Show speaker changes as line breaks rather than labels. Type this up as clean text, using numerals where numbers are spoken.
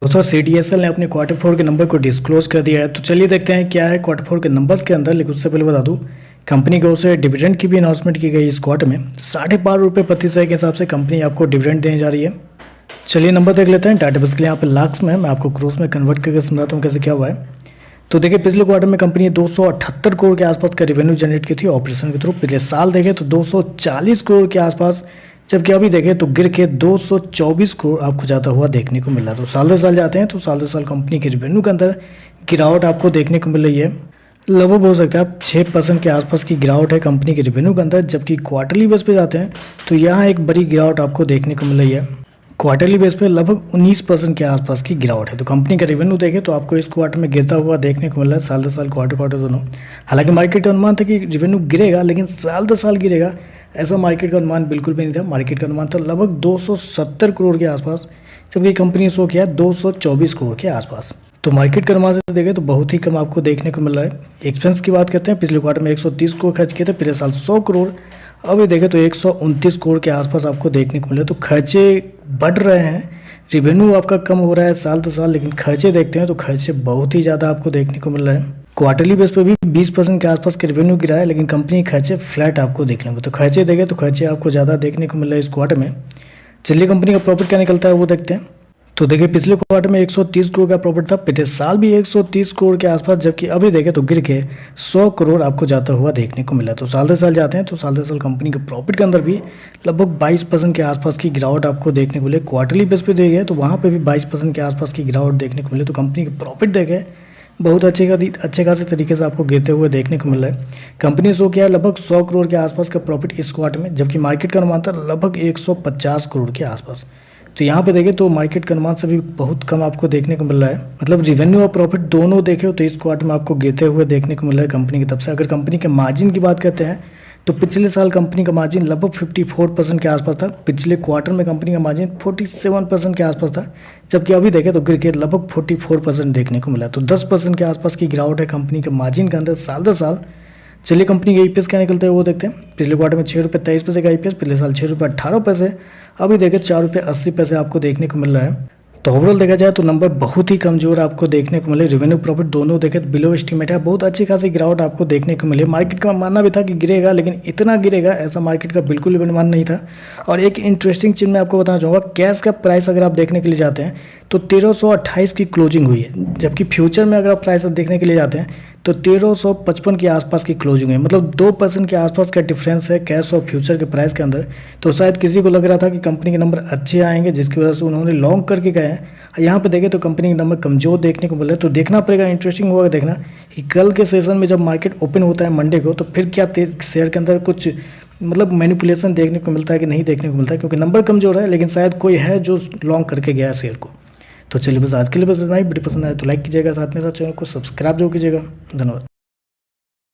दोस्तों CDSL ने अपने क्वार्टर फोर के नंबर को डिस्क्लोज कर दिया है। तो चलिए देखते हैं क्या है क्वार्टर फोर के नंबर्स के अंदर। लेकिन उससे पहले बता दूं, कंपनी की ओर से डिविडेंड की भी अनाउंसमेंट की गई इस क्वार्टर में। 12.5 प्रति शेयर के हिसाब से कंपनी आपको डिविडेंड देने जा रही है। चलिए नंबर देख लेते हैं। डाटाबेस के लिए यहाँ पे लाख्स में, मैं आपको क्रोस में कन्वर्ट करके समझाता हूँ कैसे क्या हुआ है। तो देखिए पिछले क्वार्टर में कंपनी 278 करोड़ के आसपास का रेवेन्यू जनरेट की थी ऑपरेशन के थ्रू। पिछले साल देखें तो 240 करोड़ के आसपास, जबकि अभी देखें तो गिर के 224 करोड़ आपको जाता हुआ देखने को मिल रहा है। तो साल दर साल जाते हैं तो साल दर साल कंपनी के रेवेन्यू के अंदर गिरावट आपको देखने को मिल रही है। लगभग हो सकता है आप 6% के आसपास की गिरावट है कंपनी के रेवेन्यू के अंदर। जबकि क्वार्टरली बेस पे जाते हैं तो यहाँ एक बड़ी गिरावट आपको देखने को मिल रही है। क्वार्टरली बेस पे लगभग 19% के आसपास की गिरावट है। तो कंपनी का रेवेन्यू देखें तो आपको इस क्वार्टर में गिरता हुआ देखने को मिल रहा है, साल दर साल क्वार्टर दोनों। हालांकि मार्केट का अनुमान था कि रेवेन्यू गिरेगा, लेकिन साल दर साल गिरेगा ऐसा मार्केट का अनुमान बिल्कुल भी नहीं था। मार्केट का अनुमान था लगभग 270 करोड़ के आसपास, जबकि कंपनी ने शो किया 224 करोड़ के आसपास। तो मार्केट का अनुमान से देखें तो बहुत ही कम आपको देखने को मिल रहा है। एक्सपेंस की बात करते हैं, पिछले क्वार्टर में 130 करोड़ खर्च किए थे, पिछले साल 100 करोड़, अभी देखें तो 129 करोड़ के आसपास आपको देखने को मिले। तो खर्चे बढ़ रहे हैं, रेवेन्यू आपका कम हो रहा है साल दर साल, लेकिन खर्चे देखते हैं तो खर्चे बहुत ही ज़्यादा आपको देखने को मिल रहा है। क्वार्टरली बेस पे भी 20% के आसपास के रेवेन्यू गिरा है, लेकिन कंपनी खर्चे फ्लैट आपको देखने को। तो खर्चे देखें तो खर्चे आपको ज़्यादा देखने को मिल रहा है इस क्वार्टर में। चलिए कंपनी का प्रॉफिट क्या निकलता है वो देखते हैं। तो देखिए पिछले क्वार्टर में 130 करोड़ का प्रॉफिट था, पिछले साल भी 130 करोड़ के आसपास, जबकि अभी देखें तो गिर के 100 करोड़ आपको जाता हुआ देखने को मिला। तो साल दर साल जाते हैं तो साल दर साल कंपनी के प्रॉफिट के अंदर भी लगभग 22% के आसपास की गिरावट आपको देखने को मिले। क्वार्टरली बेस पे देखिए तो वहाँ पे भी 22% के आसपास की गिरावट देखने को मिले। तो कंपनी के प्रॉफिट देखें बहुत अच्छे खासे तरीके से आपको गिरते हुए देखने को मिल रहा है। कंपनी ने शो किया लगभग 100 करोड़ के आसपास का प्रॉफिट इस क्वार्टर में, जबकि मार्केट का अनुमान था लगभग 150 करोड़ के आसपास। तो यहाँ पे देखें तो मार्केट के अनुमान से भी बहुत कम आपको देखने को मिल रहा है। मतलब रेवेन्यू और प्रॉफिट दोनों देखें तो इस क्वार्टर में आपको गिरते हुए देखने को मिल रहा है कंपनी की तरफ से। अगर कंपनी के मार्जिन की बात करते हैं तो पिछले साल कंपनी का मार्जिन लगभग 54% के आसपास था। पिछले क्वार्टर में कंपनी का मार्जिन 47% के आसपास था, जबकि अभी देखें तो गिर के लगभग 44% देखने को मिला। तो 10% के आसपास की गिरावट है कंपनी के मार्जिन के अंदर साल दर साल। चलिए कंपनी के EPS क्या निकलता है वो देखते हैं। पिछले क्वार्टर में 6.23 का EPS, पिछले साल 6.18, अभी देखें 4.80 आपको देखने को मिल रहा है। तो ओवरऑल देखा जाए तो नंबर बहुत ही कमजोर आपको देखने को मिले। रेवेन्यू प्रॉफिट दोनों देखें तो बिलो एस्टीमेट है, बहुत अच्छी खासी गिरावट आपको देखने को मिले। मार्केट का मानना भी था कि गिरेगा, लेकिन इतना गिरेगा ऐसा मार्केट का बिल्कुल भी अनुमान नहीं था। और एक इंटरेस्टिंग चीज़ मैं आपको बताना चाहूँगा, कैश का प्राइस अगर आप देखने के लिए जाते हैं तो 1328 की क्लोजिंग हुई है, जबकि फ्यूचर में अगर आप प्राइस देखने के लिए जाते हैं तो 1355 के आसपास की क्लोजिंग है। मतलब 2% के आसपास का डिफरेंस है कैश और फ्यूचर के प्राइस के अंदर। तो शायद किसी को लग रहा था कि कंपनी के नंबर अच्छे आएंगे, जिसकी वजह से उन्होंने लॉन्ग करके गए हैं। यहाँ पे देखें तो कंपनी के नंबर कमजोर देखने को मिले। तो देखना पड़ेगा, इंटरेस्टिंग होगा देखना कि कल के सेशन में जब मार्केट ओपन होता है मंडे को, तो फिर क्या शेयर के अंदर कुछ मतलब मैनिपुलेशन देखने को मिलता है कि नहीं देखने को मिलता है, क्योंकि नंबर कमजोर है, लेकिन शायद कोई है जो लॉन्ग करके गया है शेयर को। तो चलिए बस आज के लिए बस इतना ही। वीडियो पसंद आए तो लाइक कीजिएगा, साथ में साथ चैनल को सब्सक्राइब जरूर कीजिएगा। धन्यवाद।